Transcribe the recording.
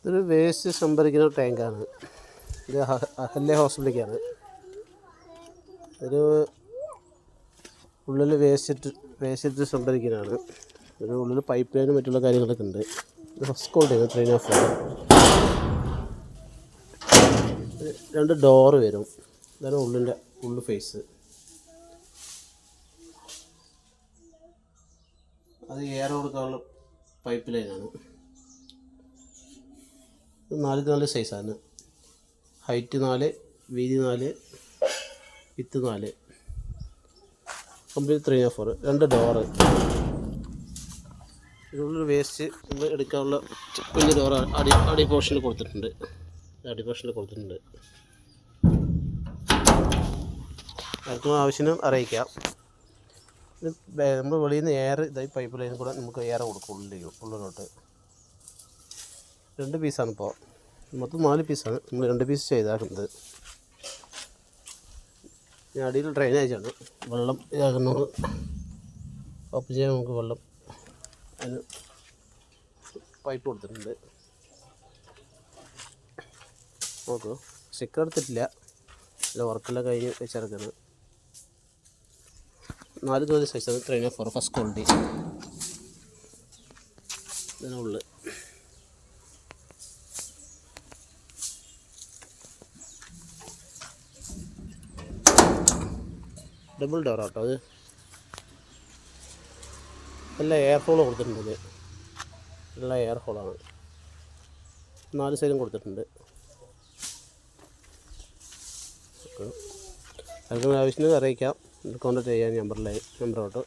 ഇതൊരു വേസ്റ്റ് സംഭരിക്കുന്ന ടാങ്കാണ്. ഇത് അഹല്യ ഹോസ്പിറ്റലിലേക്കാണ്. ഒരു ഉള്ളിൽ വേസ്റ്റ് സംഭരിക്കുന്നതാണ്. ഒരു ഉള്ളിൽ പൈപ്പ് ലൈനും മറ്റുള്ള കാര്യങ്ങളൊക്കെ ഉണ്ട്. ഇത് first quality train of 2 door വരും. ഇതാണ് ഉള്ളു ഫേസ്. അത് എയർ കൊടുക്കാനുള്ള പൈപ്പ് ലൈനാണ്. ഇത് 4x4 സൈസാണ്. ഹൈറ്റ് 4, വീതി 4, വിത്ത് 4. Complete 3x4. 2 ഡോറ്. ഇതിനുള്ളിൽ വേസ്റ്റ് എടുക്കാനുള്ള വലിയ ഡോറ് അടി പോർഷനിൽ കൊടുത്തിട്ടുണ്ട്. ആർക്കും ആവശ്യം അറിയിക്കാം. ഇത് നമ്മൾ വെളിയിൽ നിന്ന് എയർ ഇതായി പൈപ്പ് ലൈനിൽ കൂടെ നമുക്ക് എയർ കൊടുക്കും ഉള്ളിലോട്ട്. 2 പീസാണ് ഇപ്പോൾ. മൊത്തം 4 പീസാണ്. നമ്മൾ 2 പീസ് ചെയ്താക്കുന്നത്. അടിയിൽ ഡ്രെയിനേജാണ്. വെള്ളം ഇതാകുന്നത് ഓപ്പൺ ചെയ്യാൻ നമുക്ക് വെള്ളം അതിന് പൈപ്പ് കൊടുത്തിട്ടുണ്ട്. നോക്കൂ, സ്റ്റിക്കർ എടുത്തിട്ടില്ല. അല്ല, വർക്കെല്ലാം കഴിഞ്ഞ് വെച്ചിറക്കുന്നത്. 4x4 സൈസാണ്. 3x4 first quality. ഇതിനുള്ളിൽ ഡബിൾ ഡോർ ആട്ടോ. അത് എല്ലാം എയർ ഹോൾ കൊടുത്തിട്ടുണ്ട്. എല്ലാം എയർ ഹോളാണ്. 4 സൈഡും കൊടുത്തിട്ടുണ്ട്. ആർക്കും ആവശ്യത്തിന് അറിയിക്കാം. കോൺടാക്ട് ചെയ്യാൻ നമ്പറിലോട്ട്.